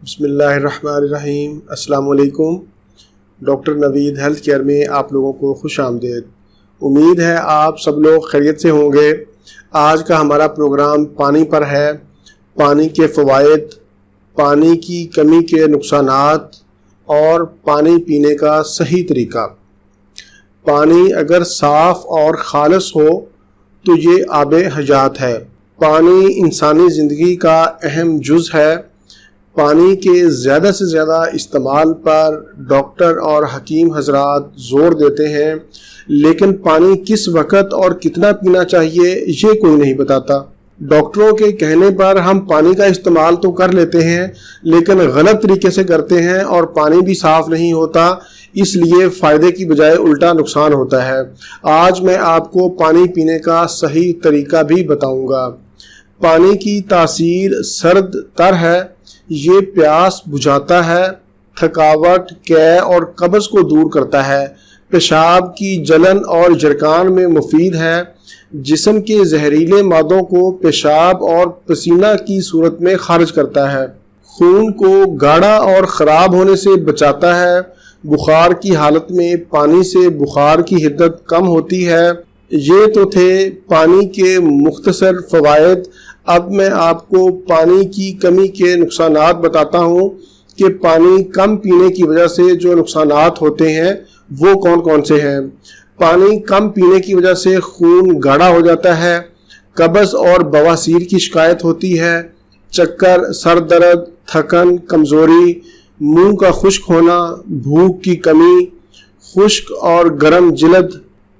بسم اللہ الرحمن الرحیم۔ السلام علیکم۔ ڈاکٹر نوید ہیلتھ کیئر میں آپ لوگوں کو خوش آمدید۔ امید ہے آپ سب لوگ خیریت سے ہوں گے۔ آج کا ہمارا پروگرام پانی پر ہے۔ پانی کے فوائد، پانی کی کمی کے نقصانات اور پانی پینے کا صحیح طریقہ۔ پانی اگر صاف اور خالص ہو تو یہ آب حیات ہے۔ پانی انسانی زندگی کا اہم جز ہے۔ پانی کے زیادہ سے زیادہ استعمال پر ڈاکٹر اور حکیم حضرات زور دیتے ہیں، لیکن پانی کس وقت اور کتنا پینا چاہیے یہ کوئی نہیں بتاتا۔ ڈاکٹروں کے کہنے پر ہم پانی کا استعمال تو کر لیتے ہیں، لیکن غلط طریقے سے کرتے ہیں اور پانی بھی صاف نہیں ہوتا، اس لیے فائدے کی بجائے الٹا نقصان ہوتا ہے۔ آج میں آپ کو پانی پینے کا صحیح طریقہ بھی بتاؤں گا۔ پانی کی تاثیر سرد تر ہے۔ یہ پیاس بجھاتا ہے، تھکاوٹ، قے اور قبض کو دور کرتا ہے، پیشاب کی جلن اور جرکان میں مفید ہے، جسم کے زہریلے مادوں کو پیشاب اور پسینہ کی صورت میں خارج کرتا ہے، خون کو گاڑھا اور خراب ہونے سے بچاتا ہے، بخار کی حالت میں پانی سے بخار کی حدت کم ہوتی ہے۔ یہ تو تھے پانی کے مختصر فوائد۔ اب میں آپ کو پانی کی کمی کے نقصانات بتاتا ہوں کہ پانی کم پینے کی وجہ سے جو نقصانات ہوتے ہیں وہ کون کون سے ہیں۔ پانی کم پینے کی وجہ سے خون گاڑھا ہو جاتا ہے، قبض اور بواسیر کی شکایت ہوتی ہے، چکر، سر درد، تھکن، کمزوری، منہ کا خشک ہونا، بھوک کی کمی، خشک اور گرم جلد،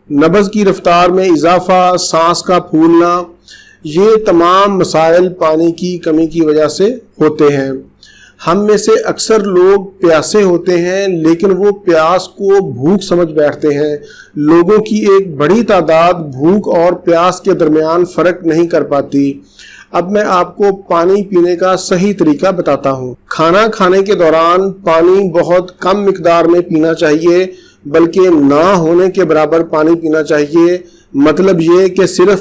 نبض کی رفتار میں اضافہ، سانس کا پھولنا، یہ تمام مسائل پانی کی کمی کی وجہ سے ہوتے ہیں۔ ہم میں سے اکثر لوگ پیاسے ہوتے ہیں، لیکن وہ پیاس کو بھوک سمجھ بیٹھتے ہیں۔ لوگوں کی ایک بڑی تعداد بھوک اور پیاس کے درمیان فرق نہیں کر پاتی۔ اب میں آپ کو پانی پینے کا صحیح طریقہ بتاتا ہوں۔ کھانا کھانے کے دوران پانی بہت کم مقدار میں پینا چاہیے، بلکہ نہ ہونے کے برابر پانی پینا چاہیے۔ مطلب یہ کہ صرف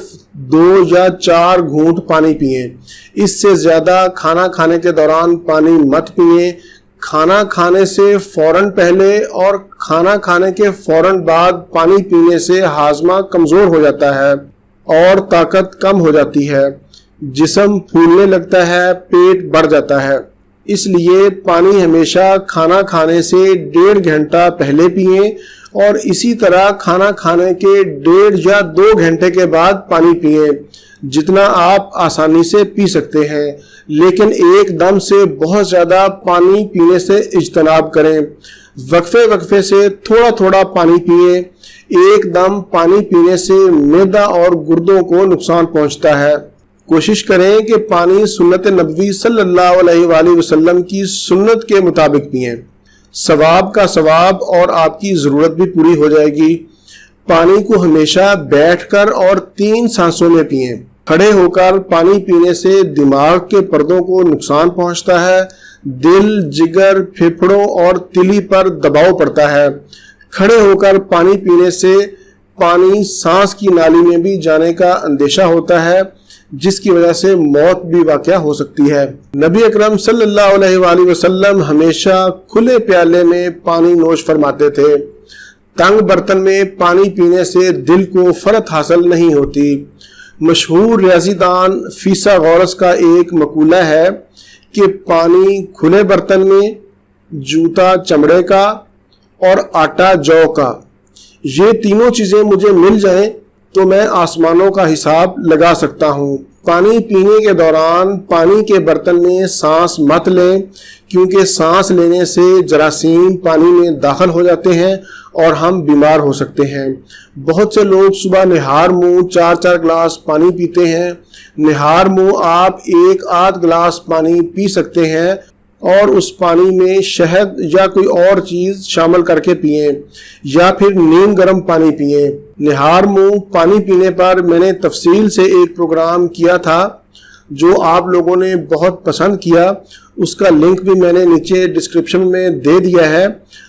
2 یا 4 گھونٹ پانی پئیں۔ اس سے زیادہ کھانا کھانے کے دوران پانی مت پئیں۔ کھانا کھانے سے فوراً پہلے اور کھانا کھانے کے فوراً بعد پانی پینے سے ہاضمہ کمزور ہو جاتا ہے اور طاقت کم ہو جاتی ہے، جسم پھولنے لگتا ہے، پیٹ بڑھ جاتا ہے۔ اس لیے پانی ہمیشہ کھانا کھانے سے 1.5 گھنٹہ پہلے پئیں اور اسی طرح کھانا کھانے کے 1.5 یا 2 گھنٹے کے بعد پانی پئیں، جتنا آپ آسانی سے پی سکتے ہیں، لیکن ایک دم سے بہت زیادہ پانی پینے سے اجتناب کریں۔ وقفے وقفے سے تھوڑا تھوڑا پانی پئیں۔ ایک دم پانی پینے سے معدہ اور گردوں کو نقصان پہنچتا ہے۔ کوشش کریں کہ پانی سنت نبوی صلی اللہ علیہ وآلہ وسلم کی سنت کے مطابق پئیں۔ ثواب کا ثواب اور آپ کی ضرورت بھی پوری ہو جائے گی۔ پانی کو ہمیشہ بیٹھ کر اور 3 سانسوں میں پئیں۔ کھڑے ہو کر پانی پینے سے دماغ کے پردوں کو نقصان پہنچتا ہے، دل، جگر، پھیپھڑوں اور تلی پر دباؤ پڑتا ہے۔ کھڑے ہو کر پانی پینے سے پانی سانس کی نالی میں بھی جانے کا اندیشہ ہوتا ہے، جس کی وجہ سے موت بھی واقع ہو سکتی ہے۔ نبی اکرم صلی اللہ علیہ وآلہ وسلم ہمیشہ کھلے پیالے میں پانی نوش فرماتے تھے۔ تنگ برتن میں پانی پینے سے دل کو فرحت حاصل نہیں ہوتی۔ مشہور ریاضی دان فیثاغورس کا ایک مقولہ ہے کہ پانی کھلے برتن میں، جوتا چمڑے کا اور آٹا جو کا، یہ تینوں چیزیں مجھے مل جائیں تو میں آسمانوں کا حساب لگا سکتا ہوں۔ پانی پینے کے دوران پانی کے برتن میں سانس مت لیں، کیونکہ سانس لینے سے جراثیم پانی میں داخل ہو جاتے ہیں اور ہم بیمار ہو سکتے ہیں۔ بہت سے لوگ صبح نہار منہ 4 گلاس پانی پیتے ہیں۔ نہار منہ آپ 1 گلاس پانی پی سکتے ہیں اور اس پانی میں شہد یا کوئی اور چیز شامل کر کے پئیں، یا پھر نیم گرم پانی پئیں۔ نہار منہ پانی پینے پر میں نے تفصیل سے ایک پروگرام کیا تھا جو آپ لوگوں نے بہت پسند کیا۔ اس کا لنک بھی میں نے نیچے ڈسکرپشن میں دے دیا ہے۔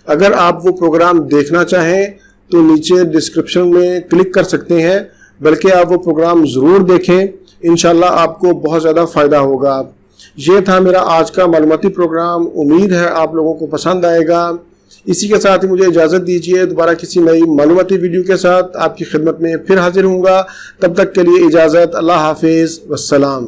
اگر آپ وہ پروگرام دیکھنا چاہیں تو نیچے ڈسکرپشن میں کلک کر سکتے ہیں، بلکہ آپ وہ پروگرام ضرور دیکھیں، انشاءاللہ آپ کو بہت زیادہ فائدہ ہوگا۔ یہ تھا میرا آج کا معلوماتی پروگرام، امید ہے آپ لوگوں کو پسند آئے گا۔ اسی کے ساتھ ہی مجھے اجازت دیجیے، دوبارہ کسی نئی معلوماتی ویڈیو کے ساتھ آپ کی خدمت میں پھر حاضر ہوں گا۔ تب تک کے لیے اجازت، اللہ حافظ، والسلام۔